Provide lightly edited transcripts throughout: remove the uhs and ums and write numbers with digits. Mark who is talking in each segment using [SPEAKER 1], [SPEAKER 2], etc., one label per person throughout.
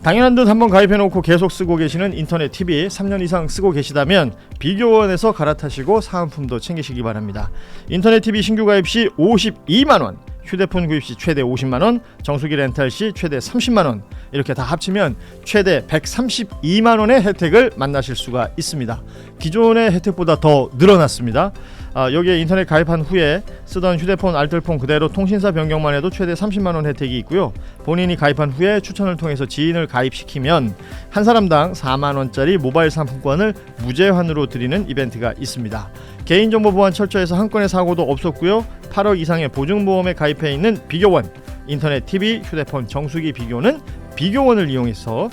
[SPEAKER 1] 당연한 듯 한번 가입해놓고 계속 쓰고 계시는 인터넷 TV 3년 이상 쓰고 계시다면 비교원에서 갈아타시고 사은품도 챙기시기 바랍니다. 인터넷 TV 신규 가입 시 52만원, 휴대폰 구입 시 최대 50만원, 정수기 렌탈 시 최대 30만원, 이렇게 다 합치면 최대 132만원의 혜택을 만나실 수가 있습니다. 기존의 혜택보다 더 늘어났습니다. 여기에 인터넷 가입한 후에 쓰던 휴대폰 알뜰폰 그대로 통신사 변경만 해도 최대 30만원 혜택이 있고요. 본인이 가입한 후에 추천을 통해서 지인을 가입시키면 한 사람당 4만원짜리 모바일 상품권을 무제한으로 드리는 이벤트가 있습니다. 개인정보 보안 철저해서 한 건의 사고도 없었고요. 8억 이상의 보증보험에 가입해 있는 비교원, 인터넷 TV, 휴대폰, 정수기 비교는 비교원을 이용해서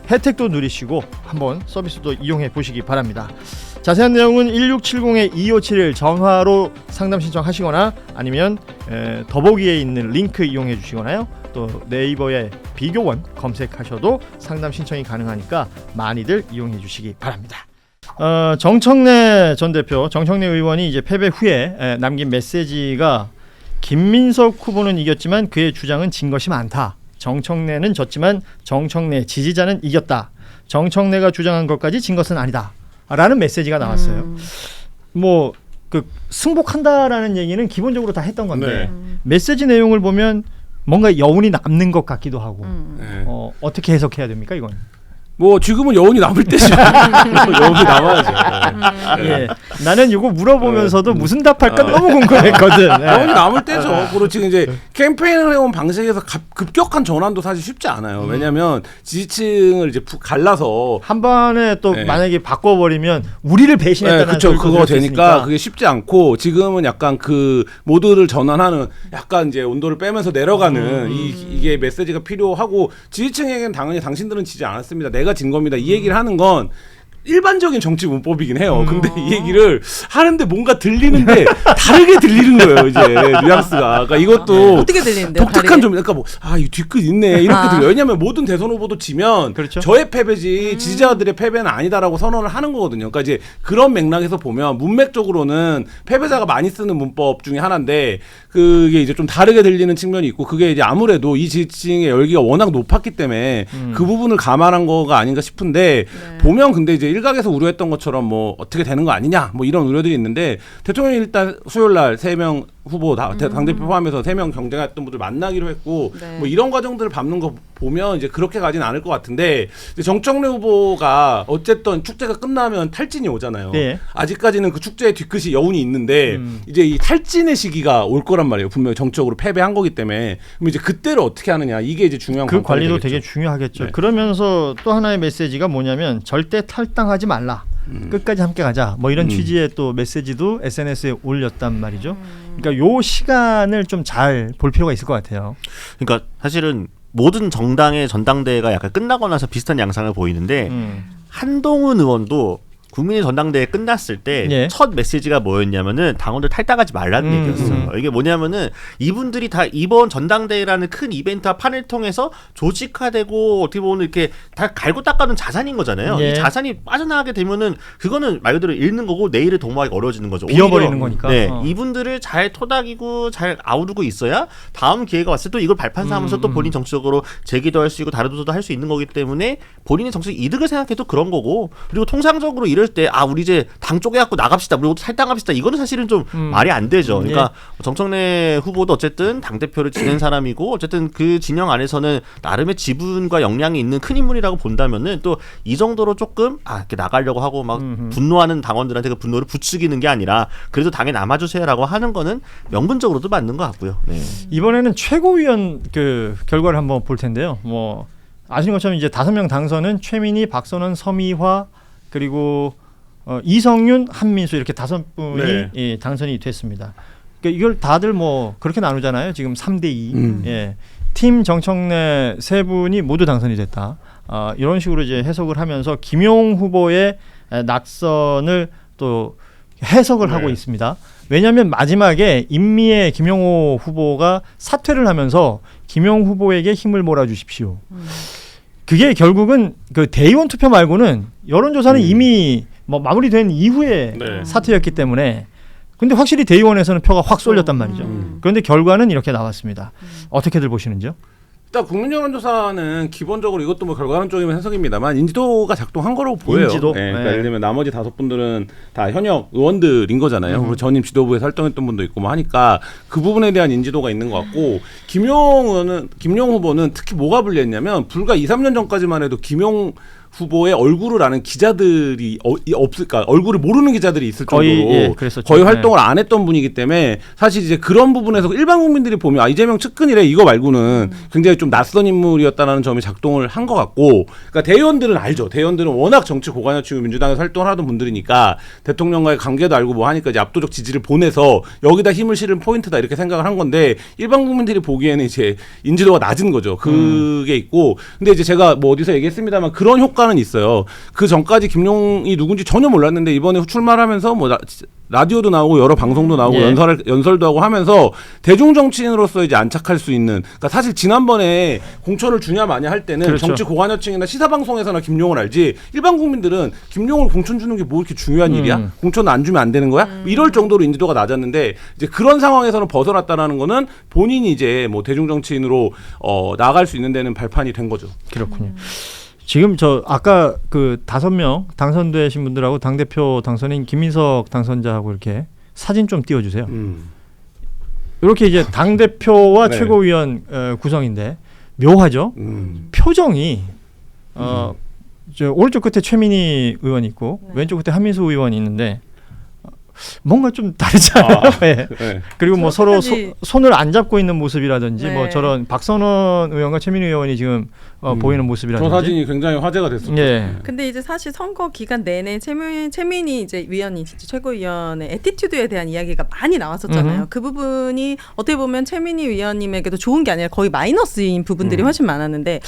[SPEAKER 1] 혜택도 누리시고 한번 서비스도 이용해 보시기 바랍니다. 자세한 내용은 1670-2571 전화로 상담 신청하시거나 아니면 더보기에 있는 링크 이용해 주시거나요. 또 네이버에 비교원 검색하셔도 상담 신청이 가능하니까 많이들 이용해 주시기 바랍니다. 정청래 전 대표, 정청래 의원이 이제 패배 후에 남긴 메시지가 김민석 후보는 이겼지만 그의 주장은 진 것이 많다. 정청래는 졌지만 정청래 지지자는 이겼다. 정청래가 주장한 것까지 진 것은 아니다. 라는 메시지가 나왔어요. 뭐 그 승복한다라는 얘기는 기본적으로 다 했던 건데 메시지 내용을 보면 뭔가 여운이 남는 것 같기도 하고 어떻게 해석해야 됩니까 이건?
[SPEAKER 2] 뭐 지금은 여운이 남을 때죠. 여운이 남아야죠.
[SPEAKER 1] 예, 나는 이거 물어보면서도 무슨 답할까 너무 궁금했거든.
[SPEAKER 2] 여운이 남을 때죠. 그리고 지금 이제 캠페인을 해온 방식에서 급격한 전환도 사실 쉽지 않아요. 왜냐하면 지지층을 이제 갈라서
[SPEAKER 1] 한 번에 또 만약에 바꿔버리면 우리를 배신했다는
[SPEAKER 2] 그렇죠. 그거 되니까 그게 쉽지 않고 지금은 약간 그 모드를 전환하는 약간 이제 온도를 빼면서 내려가는 이게 메시지가 필요하고 지지층에게는 당연히 당신들은 지지 않았습니다. 내가 진 겁니다. 이 얘기를 하는 건 일반적인 정치 문법이긴 해요. 근데 이 얘기를 하는데 뭔가 들리는데 다르게 들리는 거예요. 이제 뉘앙스가. 그러니까 이것도
[SPEAKER 3] 어떻게 들리는데요?
[SPEAKER 2] 독특한 점. 그러니까 뭐 이 뒤끝 있네 이렇게 들려요. 왜냐하면 모든 대선 후보도 지면
[SPEAKER 1] 그렇죠.
[SPEAKER 2] 저의 패배지 지지자들의 패배는 아니다라고 선언을 하는 거거든요. 그러니까 이제 그런 맥락에서 보면 문맥적으로는 패배자가 많이 쓰는 문법 중에 하나인데 그게 이제 좀 다르게 들리는 측면이 있고 그게 이제 아무래도 이 지지층의 열기가 워낙 높았기 때문에 그 부분을 감안한 거가 아닌가 싶은데 보면 근데 이제 일각에서 우려했던 것처럼 뭐 어떻게 되는 거 아니냐 뭐 이런 우려들이 있는데 대통령이 일단 수요일 날 3명 후보 당대표 포함해서 3명 경쟁했던 분들 만나기로 했고 뭐 이런 과정들을 밟는 거 보면 이제 그렇게 가진 않을 것 같은데 정청래 후보가 어쨌든 축제가 끝나면 탈진이 오잖아요. 네. 아직까지는 그 축제의 뒤끝이 여운이 있는데 이제 이 탈진의 시기가 올 거란 말이에요. 분명히 정적으로 패배한 거기 때문에 그럼 이제 그때를 어떻게 하느냐 이게 이제 중요한
[SPEAKER 1] 그 관리도
[SPEAKER 2] 되겠죠.
[SPEAKER 1] 되게 중요하겠죠.
[SPEAKER 2] 네.
[SPEAKER 1] 그러면서 또 하나의 메시지가 뭐냐면 절대 탈당하지 말라. 끝까지 함께 가자. 뭐 이런 취지의 또 메시지도 SNS에 올렸단 말이죠. 그러니까 요 시간을 좀 잘 볼 필요가 있을 것 같아요.
[SPEAKER 4] 그러니까 사실은 모든 정당의 전당대회가 약간 끝나고 나서 비슷한 양상을 보이는데 한동훈 의원도 국민의 전당대회 끝났을 때 첫 메시지가 뭐였냐면은 당원들 탈당하지 말라는 얘기였어요. 이게 뭐냐면은 이분들이 다 이번 전당대회라는 큰 이벤트와 판을 통해서 조직화되고 어떻게 보면 이렇게 다 갈고 닦아둔 자산인 거잖아요. 이 자산이 빠져나가게 되면은 그거는 말 그대로 잃는 거고 내일을 도모하기 어려워지는 거죠.
[SPEAKER 1] 비워버리는 거니까.
[SPEAKER 4] 네, 이분들을 잘 토닥이고 잘 아우르고 있어야 다음 기회가 왔을 때 또 이걸 발판삼아서 또 본인 정치적으로 제기도 할 수 있고 다른 도도 할 수 있는 거기 때문에 본인의 정치적 이득을 생각해도 그런 거고 그리고 통상적으로 이럴 때 우리 이제 당 쪼개갖고 나갑시다. 그리고 탈당합시다. 이거는 사실은 좀 말이 안 되죠. 그러니까 정청래 후보도 어쨌든 당대표를 지낸 사람이고 어쨌든 그 진영 안에서는 나름의 지분과 역량이 있는 큰 인물이라고 본다면은 또 이 정도로 조금 이렇게 나가려고 하고 막 분노하는 당원들한테 그 분노를 부추기는 게 아니라 그래도 당에 남아주세요라고 하는 거는 명분적으로도 맞는 것 같고요. 네.
[SPEAKER 1] 이번에는 최고위원 그 결과를 한번 볼 텐데요. 뭐 아시는 것처럼 이제 5명 당선은 최민희, 박선원, 서미화 그리고 이성윤, 한민수 이렇게 5분이 당선이 됐습니다. 그러니까 이걸 다들 뭐 그렇게 나누잖아요. 지금 3대2. 예. 팀 정청래 3분이 모두 당선이 됐다. 이런 식으로 이제 해석을 하면서 김용 후보의 낙선을 또 해석을 하고 있습니다. 왜냐하면 마지막에 인미의 김용호 후보가 사퇴를 하면서 김용 후보에게 힘을 몰아주십시오. 그게 결국은 그 대의원 투표 말고는 여론조사는 이미 뭐 마무리된 이후에 사퇴였기 때문에 근데 확실히 대의원에서는 표가 확 쏠렸단 말이죠. 그런데 결과는 이렇게 나왔습니다. 어떻게들 보시는지요?
[SPEAKER 2] 일단 국민 여론조사는 기본적으로 이것도 뭐 결과론적인 해석입니다만 인지도가 작동한 거라고 보여요.
[SPEAKER 1] 인지도?
[SPEAKER 2] 네, 그러니까
[SPEAKER 1] 네.
[SPEAKER 2] 예를 들면 나머지 5분들은 다 현역 의원들인 거잖아요. 그리고 전임 지도부에 활동했던 분도 있고 뭐 하니까 그 부분에 대한 인지도가 있는 것 같고 김용 후보는 특히 뭐가 불리했냐면 불과 2, 3년 전까지만 해도 김용 후보의 얼굴을 아는 기자들이 없을까 얼굴을 모르는 기자들이 있을
[SPEAKER 1] 거의,
[SPEAKER 2] 정도로
[SPEAKER 1] 예, 그랬었죠.
[SPEAKER 2] 거의 활동을 안 했던 분이기 때문에 사실 이제 그런 부분에서 일반 국민들이 보면 이재명 측근이래 이거 말고는 굉장히 좀 낯선 인물이었다라는 점이 작동을 한 것 같고 그러니까 대의원들은 알죠. 대의원들은 워낙 정치 고관여치고 민주당에서 활동을 하던 분들이니까 대통령과의 관계도 알고 뭐 하니까 이제 압도적 지지를 보내서 여기다 힘을 실은 포인트다 이렇게 생각을 한 건데 일반 국민들이 보기에는 이제 인지도가 낮은 거죠. 그게 있고 근데 이제 제가 뭐 어디서 얘기했습니다만 그런 효과는 있어요. 그 전까지 김용이 누군지 전혀 몰랐는데 이번에 출마를 하면서 뭐 라디오도 나오고 여러 방송도 나오고
[SPEAKER 1] 예.
[SPEAKER 2] 연설도 하고 하면서 대중 정치인으로서 이제 안착할 수 있는 그러니까 사실 지난번에 공천을 주냐 마냐 할 때는
[SPEAKER 1] 그렇죠.
[SPEAKER 2] 정치 고관여층이나 시사 방송에서나 김용을 알지 일반 국민들은 김용을 공천 주는 게 뭐 이렇게 중요한 일이야? 공천 안 주면 안 되는 거야? 이럴 정도로 인지도가 낮았는데 이제 그런 상황에서는 벗어났다라는 거는 본인이 이제 뭐 대중 정치인으로 나아갈 수 있는 데는 발판이 된 거죠.
[SPEAKER 1] 그렇군요. 지금 저 아까 그 5명 당선되신 분들하고 당대표 당선인 김민석 당선자하고 이렇게 사진 좀 띄워주세요. 이렇게 이제 당대표와
[SPEAKER 2] 네.
[SPEAKER 1] 최고위원 구성인데 묘하죠. 표정이 저 오른쪽 끝에 최민희 의원이 있고 왼쪽 끝에 한민수 의원이 있는데 뭔가 좀 다르잖아요. 네.
[SPEAKER 2] 네.
[SPEAKER 1] 그리고 뭐 서로
[SPEAKER 3] 저렇게까지-
[SPEAKER 1] 손을 안 잡고 있는 모습이라든지
[SPEAKER 3] 네.
[SPEAKER 1] 뭐 저런 박선원 의원과 최민희 의원이 지금 보이는
[SPEAKER 2] 저
[SPEAKER 1] 모습이라든지.
[SPEAKER 2] 사진이 굉장히 화제가 됐었죠.
[SPEAKER 1] 예.
[SPEAKER 3] 근데 이제 사실 선거 기간 내내 최민희 이제 위원이 진짜 최고위원의 애티튜드에 대한 이야기가 많이 나왔었잖아요. 그 부분이 어떻게 보면 최민희 위원님에게도 좋은 게 아니라 거의 마이너스인 부분들이 훨씬 많았는데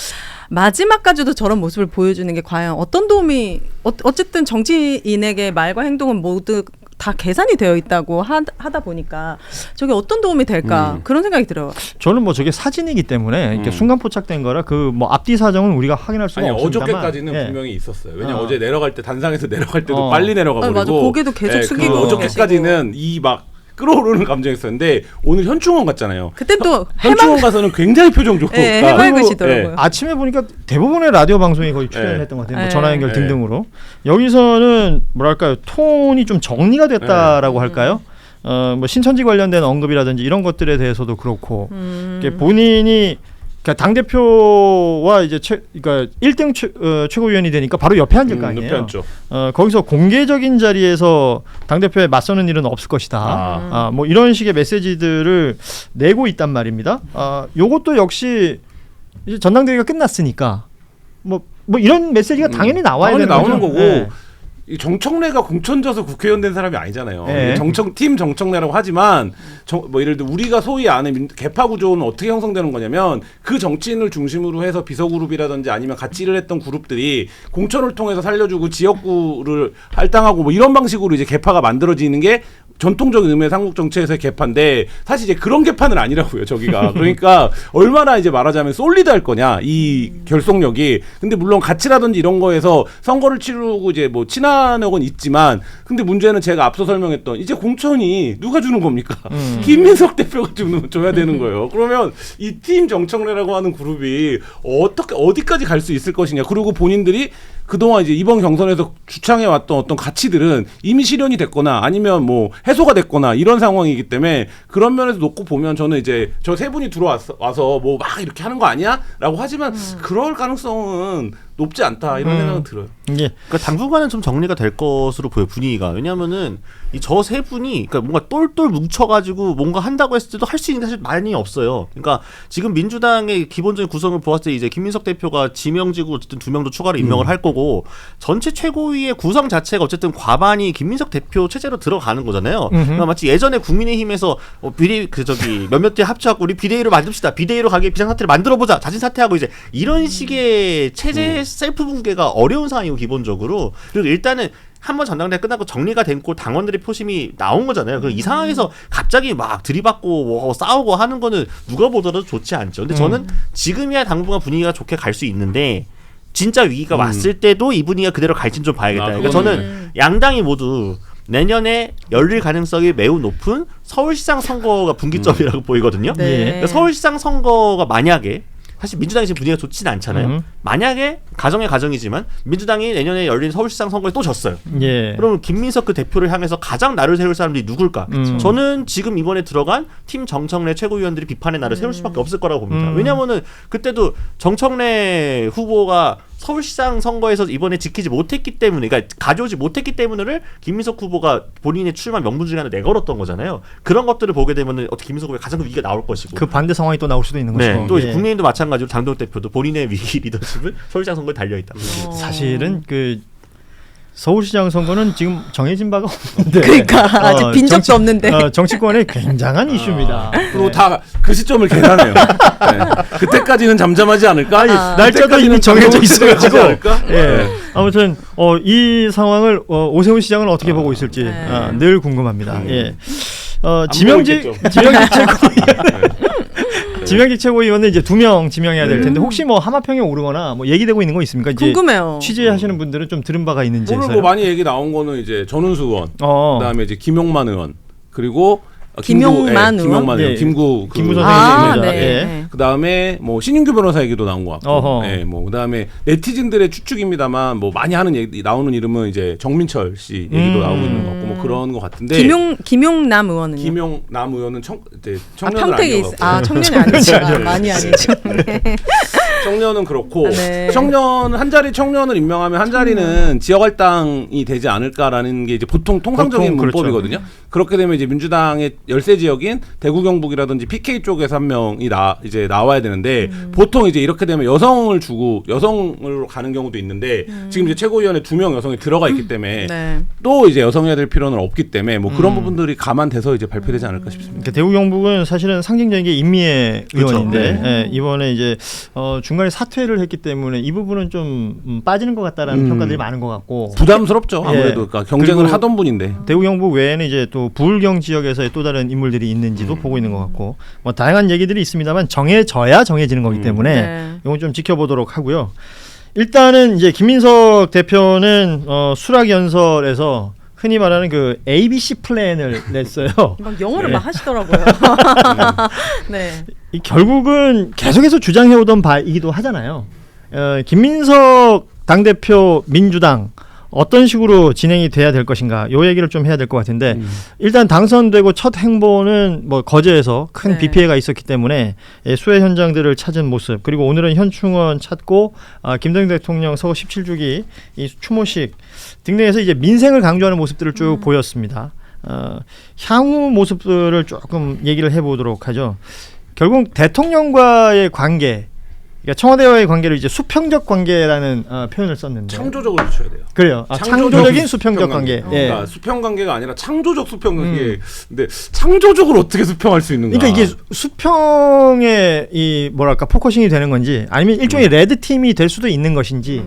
[SPEAKER 3] 마지막까지도 저런 모습을 보여주는 게 과연 어떤 도움이 어쨌든 정치인에게 말과 행동은 모두 다 계산이 되어 있다고 하다 보니까 저게 어떤 도움이 될까 그런 생각이 들어요.
[SPEAKER 1] 저는 뭐 저게 사진이기 때문에 이렇게 순간 포착된 거라 그 뭐 앞뒤 사정은 우리가 확인할 수가
[SPEAKER 2] 아니
[SPEAKER 1] 없습니다만.
[SPEAKER 2] 어저께까지는
[SPEAKER 1] 예.
[SPEAKER 2] 분명히 있었어요. 왜냐면 어제 내려갈 때 단상에서 내려갈 때도
[SPEAKER 1] 어.
[SPEAKER 2] 빨리 내려가
[SPEAKER 3] 맞아.
[SPEAKER 2] 버리고
[SPEAKER 3] 고개도 계속 숙이고
[SPEAKER 2] 그 어저께까지는 이 막 끌어오르는 감정이 있었는데 오늘 현충원 갔잖아요.
[SPEAKER 3] 그때 또
[SPEAKER 2] 현충원 가서는 굉장히 표정 좋고
[SPEAKER 3] 네,
[SPEAKER 2] 그러니까
[SPEAKER 3] 해맑으시더라고요.
[SPEAKER 2] 예.
[SPEAKER 1] 아침에 보니까 대부분의 라디오 방송이 거의 출연을
[SPEAKER 2] 네.
[SPEAKER 1] 했던 것 같아요. 뭐
[SPEAKER 3] 네.
[SPEAKER 1] 전화 연결
[SPEAKER 2] 네.
[SPEAKER 1] 등등으로. 여기서는 뭐랄까요, 톤이 좀 정리가 됐다라고 할까요? 뭐 신천지 관련된 언급이라든지 이런 것들에 대해서도 그렇고, 이렇게 본인이 그러니까 당 대표와 이제 그러니까 1등 최고위원이 되니까 바로 옆에 앉을 거 아니에요.
[SPEAKER 2] 높이 앉죠.
[SPEAKER 1] 거기서 공개적인 자리에서 당 대표에 맞서는 일은 없을 것이다. 뭐 이런 식의 메시지들을 내고 있단 말입니다. 요것도 역시 이제 전당대회가 끝났으니까 뭐 이런 메시지가 당연히 나와야 되는
[SPEAKER 2] 나오는
[SPEAKER 1] 거죠.
[SPEAKER 2] 거고
[SPEAKER 1] 네.
[SPEAKER 2] 이 정청래가 공천져서 국회의원 된 사람이 아니잖아요.
[SPEAKER 1] 네.
[SPEAKER 2] 팀 정청래라고 하지만 뭐 예를 들어 우리가 소위 아는 개파 구조는 어떻게 형성되는 거냐면 그 정치인을 중심으로 해서 비서그룹이라든지 아니면 같이 일을 했던 그룹들이 공천을 통해서 살려주고 지역구를 할당하고 뭐 이런 방식으로 이제 개파가 만들어지는 게 전통적인 의미의 삼국 정치에서의 개파인데 사실 이제 그런 개파는 아니라고요. 저기가 그러니까 얼마나 이제 말하자면 솔리드할 거냐 이 결속력이. 근데 물론 가치라든지 이런 거에서 선거를 치르고 이제 뭐 친한역은 있지만 근데 문제는 제가 앞서 설명했던 이제 공천이 누가 주는 겁니까? 김민석 대표가 줘야 되는 거예요. 그러면 이 팀 정청래라고 하는 그룹이 어디까지 갈 수 있을 것이냐. 그리고 본인들이 그동안 이제 이번 경선에서 주창해왔던 어떤 가치들은 이미 실현이 됐거나 아니면 뭐 해소가 됐거나 이런 상황이기 때문에 그런 면에서 놓고 보면 저는 이제 저 세 분이 들어와서 뭐 막 이렇게 하는 거 아니야? 라고 하지만 그럴 가능성은 높지 않다 이런 생각은 들어요.
[SPEAKER 1] 이게
[SPEAKER 4] 그러니까 당분간은 좀 정리가 될 것으로 보여 분위기가. 왜냐하면은 이 저 세 분이 그러니까 뭔가 똘똘 뭉쳐가지고 뭔가 한다고 했을 때도 할 수 있는 게 사실 많이 없어요. 그러니까 지금 민주당의 기본적인 구성을 보았을 때 이제 김민석 대표가 지명지고 어쨌든 2명도 추가로 임명을 할 거고 전체 최고위의 구성 자체가 어쨌든 과반이 김민석 대표 체제로 들어가는 거잖아요. 그러니까 마치 예전에 국민의힘에서 비대위 몇몇 대 합쳐갖고 우리 비대위로 만듭시다. 비대위로 가게 비상사태를 만들어보자. 자진 사퇴하고 이제 이런 식의 체제 셀프 붕괴가 어려운 상황이고 기본적으로. 그리고 일단은 한번 전당대회 끝나고 정리가 됐고 당원들의 표심이 나온 거잖아요. 그럼 이 상황에서 갑자기 막 들이받고 뭐 싸우고 하는 거는 누가 보더라도 좋지 않죠. 근데 저는 지금이야 당분간 분위기가 좋게 갈 수 있는데 진짜 위기가 왔을 때도 이 분위기가 그대로 갈지는 좀 봐야겠다. 그러니까 저는 양당이 모두 내년에 열릴 가능성이 매우 높은 서울시장 선거가 분기점이라고 보이거든요.
[SPEAKER 3] 네.
[SPEAKER 4] 그러니까 서울시장 선거가 만약에 사실 민주당이 지금 분위기가 좋지는 않잖아요. 만약에 가정의 가정이지만 민주당이 내년에 열린 서울시장 선거에 또 졌어요.
[SPEAKER 1] 예.
[SPEAKER 4] 그러면 김민석 그 대표를 향해서 가장 날을 세울 사람들이 누굴까? 저는 지금 이번에 들어간 팀 정청래 최고위원들이 비판의 날을 세울 수밖에 없을 거라고 봅니다. 왜냐하면은 그때도 정청래 후보가 서울시장 선거에서 이번에 지키지 못했기 때문에, 그러니까 가져오지 못했기 때문에 김민석 후보가 본인의 출마 명분 중에 하나 내걸었던 거잖아요. 그런 것들을 보게 되면은 어떻게 김민석 후보의 가장 큰 위기가 나올 것이고.
[SPEAKER 1] 그 반대 상황이 또 나올 수도 있는
[SPEAKER 4] 네,
[SPEAKER 1] 거죠.
[SPEAKER 4] 또 이제
[SPEAKER 1] 예.
[SPEAKER 4] 국민의힘도 마찬가지로 장동혁 대표도 본인의 위기 리더십을 서울시장 선거에 달려 있다.
[SPEAKER 1] 사실은 그 서울시장 선거는 지금 정해진 바가 없는데.
[SPEAKER 3] 그러니까 아직 빈 적도
[SPEAKER 1] 정치-
[SPEAKER 3] 없는데.
[SPEAKER 1] 정치권의 굉장한 이슈입니다.
[SPEAKER 2] 그리고 다 그 시점을 계산해요. 네. 그때까지는 잠잠하지 않을까?
[SPEAKER 1] 날짜도 이미 정해져 있어가지고.
[SPEAKER 2] 않을까?
[SPEAKER 1] 예. 아무튼 이 상황을 오세훈 시장은 어떻게 보고 있을지
[SPEAKER 3] 네.
[SPEAKER 1] 늘 궁금합니다. 예.
[SPEAKER 2] 안
[SPEAKER 1] 지명직
[SPEAKER 2] 보고 있겠죠.
[SPEAKER 1] 지명직 최고위원은 이제 2명 지명해야 될 텐데 혹시 뭐 하마평에 오르거나 뭐 얘기되고 있는 거 있습니까? 이제
[SPEAKER 3] 궁금해요.
[SPEAKER 1] 취재하시는 분들은 좀 들은 바가 있는지.
[SPEAKER 2] 오늘 뭐 많이 얘기 나온 거는 이제 전운수 의원, 그다음에 이제 김용만 의원, 그리고
[SPEAKER 3] 김용만 의원?
[SPEAKER 2] 김용만 의원,
[SPEAKER 1] 예.
[SPEAKER 2] 김구
[SPEAKER 1] 김구
[SPEAKER 3] 아,
[SPEAKER 1] 선생님입니다.
[SPEAKER 3] 네.
[SPEAKER 1] 예.
[SPEAKER 3] 네.
[SPEAKER 2] 그다음에 뭐 신인규 변호사 얘기도 나온 것 같고,
[SPEAKER 1] 어허.
[SPEAKER 2] 예, 뭐 그다음에 네티즌들의 추측입니다만 뭐 많이 하는 얘기 나오는 이름은 이제 정민철 씨 얘기도 나오고 있는 것 같고 뭐 그런 것 같은데.
[SPEAKER 3] 김용남 의원은요?
[SPEAKER 2] 김용남 의원은 이제
[SPEAKER 3] 아,
[SPEAKER 2] 청년은
[SPEAKER 3] 평택에
[SPEAKER 2] 아니어서
[SPEAKER 3] 청년이 아니죠. 많이 아니죠. 네.
[SPEAKER 2] 청년은 그렇고
[SPEAKER 3] 네.
[SPEAKER 2] 청년 한 자리 청년을 임명하면 한 자리는 지역 할당이 되지 않을까라는 게 이제 보통 통상적인
[SPEAKER 1] 보통 그렇죠.
[SPEAKER 2] 문법이거든요. 그렇게 되면 이제 민주당의 열세 지역인 대구 경북이라든지 PK 쪽에서 한 명이 이제 나와야 되는데 보통 이제 이렇게 되면 여성을 주고 여성으로 가는 경우도 있는데 지금 이제 최고위원회 2명 여성이 들어가 있기 때문에
[SPEAKER 3] 네.
[SPEAKER 2] 또 이제 여성해야 될 필요는 없기 때문에 뭐 그런 부분들이 감안돼서 이제 발표되지 않을까 싶습니다.
[SPEAKER 1] 그러니까 대구 경북은 사실은 상징적인 게 임미애
[SPEAKER 4] 그렇죠.
[SPEAKER 1] 의원인데
[SPEAKER 2] 네.
[SPEAKER 1] 예, 이번에 이제 중간에 사퇴를 했기 때문에 이 부분은 좀 빠지는 것 같다라는 평가들이 많은 것 같고
[SPEAKER 2] 부담스럽죠. 아무래도
[SPEAKER 1] 예.
[SPEAKER 2] 그러니까 경쟁을
[SPEAKER 1] 그리고
[SPEAKER 2] 하던 분인데.
[SPEAKER 1] 대구 경북 외에는 이제 또 부울경 지역에서의 또 다른 인물들이 있는지도 보고 있는 것 같고 뭐 다양한 얘기들이 있습니다만 정해져야 정해지는 거기 때문에
[SPEAKER 3] 네.
[SPEAKER 1] 이건 좀 지켜보도록 하고요. 일단은 이제 김민석 대표는 수락 연설에서 흔히 말하는 그 ABC 플랜을 냈어요.
[SPEAKER 3] 막 영어를 막 하시더라고요. 네.
[SPEAKER 1] 이 결국은 계속해서 주장해오던 바이기도 하잖아요. 김민석 당대표 민주당 어떤 식으로 진행이 돼야 될 것인가 요 얘기를 좀 해야 될 것 같은데 일단 당선되고 첫 행보는 뭐 거제에서 큰
[SPEAKER 3] 네.
[SPEAKER 1] 비 피해가 있었기 때문에 수해 현장들을 찾은 모습 그리고 오늘은 현충원 찾고 김대중 대통령 서거 17주기 이 추모식 등등해서 이제 민생을 강조하는 모습들을 쭉 보였습니다. 향후 모습들을 조금 얘기를 해보도록 하죠. 결국 대통령과의 관계, 그러니까 청와대와의 관계를 이제 수평적 관계라는 표현을 썼는데
[SPEAKER 2] 창조적으로 붙여야 돼요.
[SPEAKER 1] 그래요. 창조적인 수평적 관계. 예.
[SPEAKER 2] 그러니까 수평 관계가 아니라 창조적 수평 관계. 근데 창조적으로 어떻게 수평할 수 있는가?
[SPEAKER 1] 그러니까 이게 수평의 이 뭐랄까 포커싱이 되는 건지 아니면 일종의 레드 팀이 될 수도 있는 것인지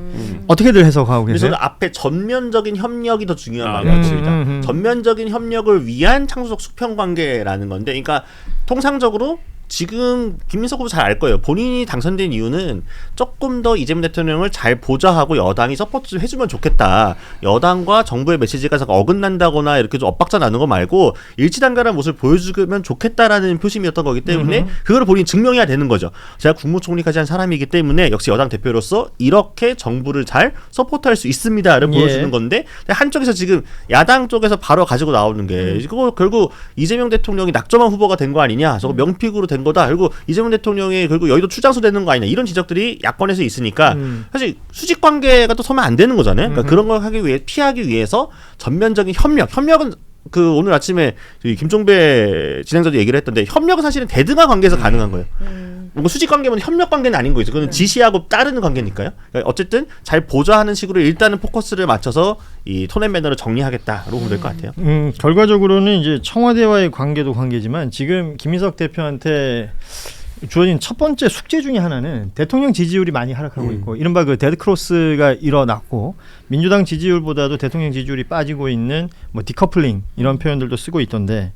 [SPEAKER 1] 어떻게들 해석하고
[SPEAKER 4] 그래서
[SPEAKER 1] 계세요?
[SPEAKER 4] 저는 앞에 전면적인 협력이 더 중요한
[SPEAKER 2] 아,
[SPEAKER 4] 것 같습니다.
[SPEAKER 1] 그렇지.
[SPEAKER 4] 전면적인 협력을 위한 창조적 수평 관계라는 건데, 그러니까 통상적으로 지금 김민석 후보 잘 알 거예요. 본인이 당선된 이유는 조금 더 이재명 대통령을 잘 보좌하고 여당이 서포트 좀 해주면 좋겠다. 여당과 정부의 메시지가 어긋난다거나 이렇게 좀 엇박자 나는 거 말고 일치단결한 모습을 보여주면 좋겠다라는 표심이었던 거기 때문에 그걸 본인이 증명해야 되는 거죠. 제가 국무총리까지 한 사람이기 때문에 역시 여당 대표로서 이렇게 정부를 잘 서포트할 수 있습니다를 보여주는 건데 한쪽에서 지금 야당 쪽에서 바로 가지고 나오는 게 그거 결국 이재명 대통령이 낙점한 후보가 된 거 아니냐. 저거 명픽으로 된 거다. 그리고 이재명 대통령이 결국 여의도 출장소 되는 거 아니냐. 이런 지적들이 야권에서 있으니까 사실 수직 관계가 또 서면 안 되는 거잖아요. 그러니까 그런 걸 피하기 위해서 전면적인 협력은 그 오늘 아침에 김종배 진행자도 얘기를 했던데 협력은 사실은 대등한 관계에서 가능한 거예요. 뭔가 수직 관계면 협력 관계는 아닌 거죠. 그건 지시하고 따르는 관계니까요. 그러니까 어쨌든 잘 보좌하는 식으로 일단은 포커스를 맞춰서 이 톤앤 매너를 정리하겠다로 보면 될 것 같아요.
[SPEAKER 1] 결과적으로는 이제 청와대와의 관계도 관계지만 지금 김민석 대표한테 주어진 첫 번째 숙제 중에 하나는 대통령 지지율이 많이 하락하고 있고 이른바 그 데드크로스가 일어났고 민주당 지지율보다도 대통령 지지율이 빠지고 있는 뭐 디커플링 이런 표현들도 쓰고 있던데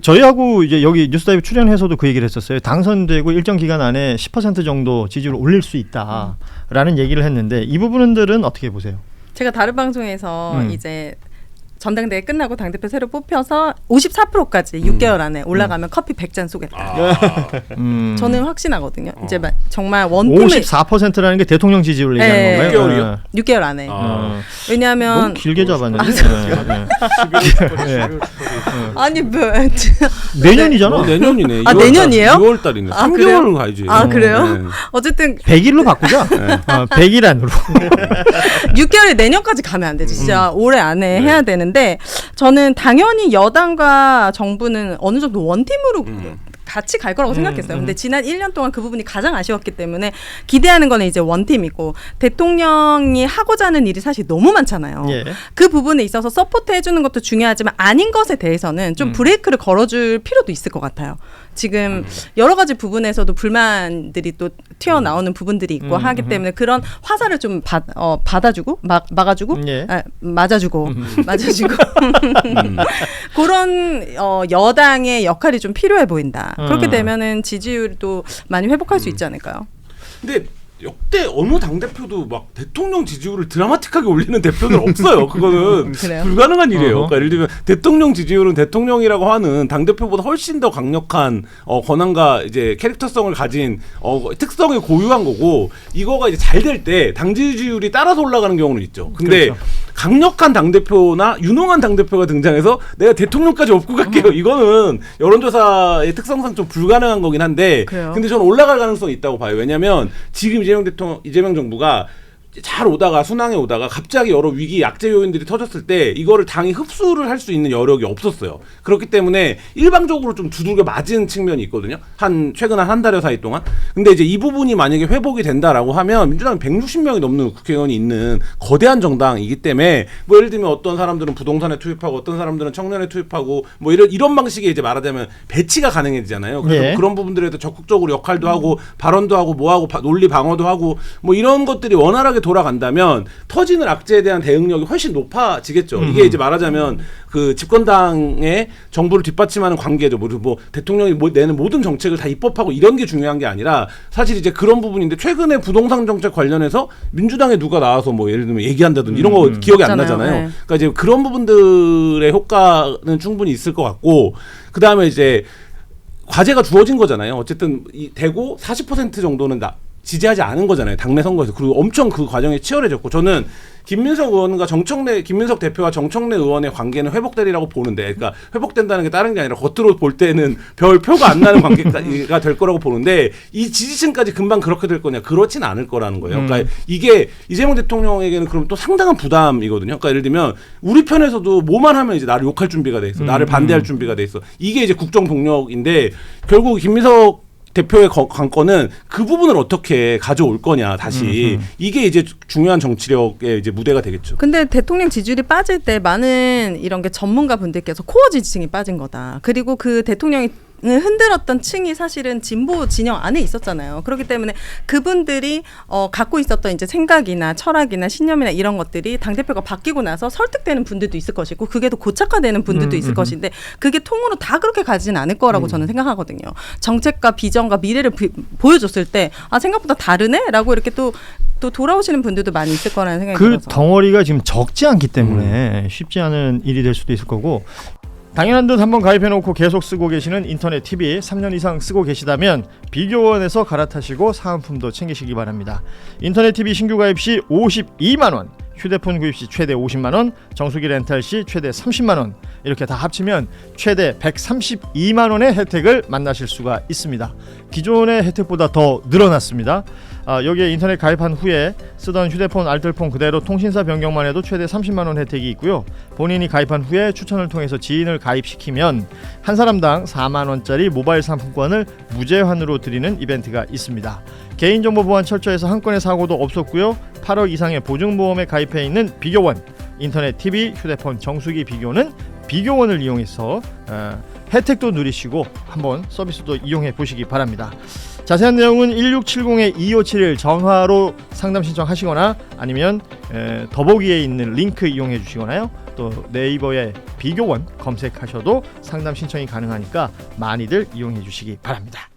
[SPEAKER 1] 저희하고 이제 여기 뉴스다이브 출연해서도 그 얘기를 했었어요. 당선되고 일정 기간 안에 10% 정도 지지율을 올릴 수 있다라는 얘기를 했는데 이 부분들은 어떻게 보세요?
[SPEAKER 3] 제가 다른 방송에서 이제 전당대회 끝나고 당대표 새로 뽑혀서 54%까지 6개월 안에 올라가면 커피 100잔 쏘겠다. 저는 확신하거든요. 이제 정말 원팀을
[SPEAKER 1] 54%라는 게 대통령 지지율 얘기하는
[SPEAKER 3] 네.
[SPEAKER 1] 건가요?
[SPEAKER 2] 6개월이요?
[SPEAKER 3] 6개월 안에.
[SPEAKER 2] 아.
[SPEAKER 3] 왜냐하면
[SPEAKER 1] 너무 길게 잡았는데. 네.
[SPEAKER 3] 아니 뭐
[SPEAKER 1] 내년이잖아.
[SPEAKER 2] 내년이네.
[SPEAKER 3] 아, 내년이에요?
[SPEAKER 2] 6월 달이네.
[SPEAKER 3] 아,
[SPEAKER 2] 3개월은 가야지.
[SPEAKER 3] 아 그래요?
[SPEAKER 2] 네.
[SPEAKER 3] 어쨌든
[SPEAKER 1] 100일로 바꾸자. 100일 안으로.
[SPEAKER 3] 6개월에 내년까지 가면 안 되지. 진짜 올해 안에 해야 되는데 저는 당연히 여당과 정부는 어느 정도 원팀으로 같이 갈 거라고 생각했어요. 근데 지난 1년 동안 그 부분이 가장 아쉬웠기 때문에 기대하는 거는 이제 원팀이고 대통령이 하고자 하는 일이 사실 너무 많잖아요.
[SPEAKER 1] 예.
[SPEAKER 3] 그 부분에 있어서 서포트 해주는 것도 중요하지만 아닌 것에 대해서는 좀 브레이크를 걸어줄 필요도 있을 것 같아요. 지금 여러 가지 부분에서도 불만들이 또 튀어나오는 부분들이 있고 하기 때문에 그런 화살을 좀 받아주고 막아주고
[SPEAKER 1] 예.
[SPEAKER 3] 맞아주고 그런 여당의 역할이 좀 필요해 보인다. 그렇게 되면은 지지율도 많이 회복할 수 있지 않을까요?
[SPEAKER 2] 근데 역대 어느 당대표도 막 대통령 지지율을 드라마틱하게 올리는 대표들 없어요. 그거는
[SPEAKER 3] 그래요?
[SPEAKER 2] 불가능한 일이에요. 그러니까 예를 들면 대통령 지지율은 대통령이라고 하는 당대표보다 훨씬 더 강력한 권한과 이제 캐릭터성을 가진 특성을 고유한 거고 이거가 이제 잘 될 때 당 지지율이 따라서 올라가는 경우는 있죠. 근데
[SPEAKER 1] 그렇죠.
[SPEAKER 2] 강력한 당대표나 유능한 당대표가 등장해서 내가 대통령까지 업고 갈게요. 이거는 여론조사의 특성상 좀 불가능한 거긴 한데
[SPEAKER 3] 그래요?
[SPEAKER 2] 근데 저는 올라갈 가능성이 있다고 봐요. 왜냐하면 지금 이재명 정부가 잘 오다가 순항해 오다가 갑자기 여러 위기 약재 요인들이 터졌을 때 이거를 당이 흡수를 할 수 있는 여력이 없었어요. 그렇기 때문에 일방적으로 좀 두들겨 맞은 측면이 있거든요. 최근 한 달여 사이 동안. 근데 이제 이 부분이 만약에 회복이 된다라고 하면 민주당이 160명이 넘는 국회의원이 있는 거대한 정당이기 때문에 뭐 예를 들면 어떤 사람들은 부동산에 투입하고 어떤 사람들은 청년에 투입하고 뭐 이런 방식의 이제 말하자면 배치가 가능해지잖아요. 그래서
[SPEAKER 1] 예.
[SPEAKER 2] 그런 부분들에도 적극적으로 역할도 하고 발언도 하고 뭐 하고 논리 방어도 하고 뭐 이런 것들이 원활하게 돌아간다면 터지는 악재에 대한 대응력이 훨씬 높아지겠죠. 이게 이제 말하자면 그 집권당의 정부를 뒷받침하는 관계죠. 뭐 대통령이 내는 모든 정책을 다 입법하고 이런 게 중요한 게 아니라 사실 이제 그런 부분인데 최근에 부동산 정책 관련해서 민주당에 누가 나와서 뭐 예를 들면 얘기한다든지 이런 거 기억이 안 나잖아요.
[SPEAKER 3] 네.
[SPEAKER 2] 그러니까 이제 그런 부분들의 효과는 충분히 있을 것 같고 그 다음에 이제 과제가 주어진 거잖아요. 어쨌든 대구 40% 정도는 지지하지 않은 거잖아요. 당내 선거에서. 그리고 엄청 그 과정이 치열해졌고 저는 김민석 대표와 정청래 의원의 관계는 회복되리라고 보는데 그러니까 회복된다는 게 다른 게 아니라 겉으로 볼 때는 별 표가 안 나는 관계가 될 거라고 보는데 이 지지층까지 금방 그렇게 될 거냐 그렇진 않을 거라는 거예요. 그러니까 이게 이재명 대통령에게는 그럼 또 상당한 부담이거든요. 그러니까 예를 들면 우리 편에서도 뭐만 하면 이제 나를 욕할 준비가 돼 있어. 나를 반대할 준비가 돼 있어. 이게 이제 국정 동력인데 결국 김민석 대표의 관건은 그 부분을 어떻게 가져올 거냐 다시 이게 이제 중요한 정치력의 이제 무대가 되겠죠.
[SPEAKER 3] 근데 대통령 지지율이 빠질 때 많은 이런 게 전문가 분들께서 코어 지지층이 빠진 거다. 그리고 그 대통령이 흔들었던 층이 사실은 진보 진영 안에 있었잖아요. 그렇기 때문에 그분들이 갖고 있었던 이제 생각이나 철학이나 신념이나 이런 것들이 당대표가 바뀌고 나서 설득되는 분들도 있을 것이고 그게 더 고착화되는 분들도 있을 것인데 그게 통으로 다 그렇게 가지는 않을 거라고 저는 생각하거든요. 정책과 비전과 미래를 보여줬을 때 생각보다 다르네? 라고 이렇게 또 돌아오시는 분들도 많이 있을 거라는 생각이
[SPEAKER 1] 그
[SPEAKER 3] 들어서.
[SPEAKER 1] 덩어리가 지금 적지 않기 때문에 쉽지 않은 일이 될 수도 있을 거고 당연한 듯 한번 가입해놓고 계속 쓰고 계시는 인터넷 TV 3년 이상 쓰고 계시다면 비교원에서 갈아타시고 사은품도 챙기시기 바랍니다. 인터넷 TV 신규 가입 시 52만원, 휴대폰 구입 시 최대 50만원, 정수기 렌탈 시 최대 30만원 이렇게 다 합치면 최대 132만원의 혜택을 만나실 수가 있습니다. 기존의 혜택보다 더 늘어났습니다. 여기에 인터넷 가입한 후에 쓰던 휴대폰 알뜰폰 그대로 통신사 변경만 해도 최대 30만원 혜택이 있고요. 본인이 가입한 후에 추천을 통해서 지인을 가입시키면 한 사람당 4만원짜리 모바일 상품권을 무제한으로 드리는 이벤트가 있습니다. 개인정보 보안 철저해서 한 건의 사고도 없었고요. 8억 이상의 보증보험에 가입해 있는 비교원, 인터넷 TV, 휴대폰 정수기 비교는 비교원을 이용해서 혜택도 누리시고 한번 서비스도 이용해 보시기 바랍니다. 자세한 내용은 1670-2571 전화로 상담 신청하시거나 아니면 더보기에 있는 링크 이용해 주시거나요. 또 네이버에 비교원 검색하셔도 상담 신청이 가능하니까 많이들 이용해 주시기 바랍니다.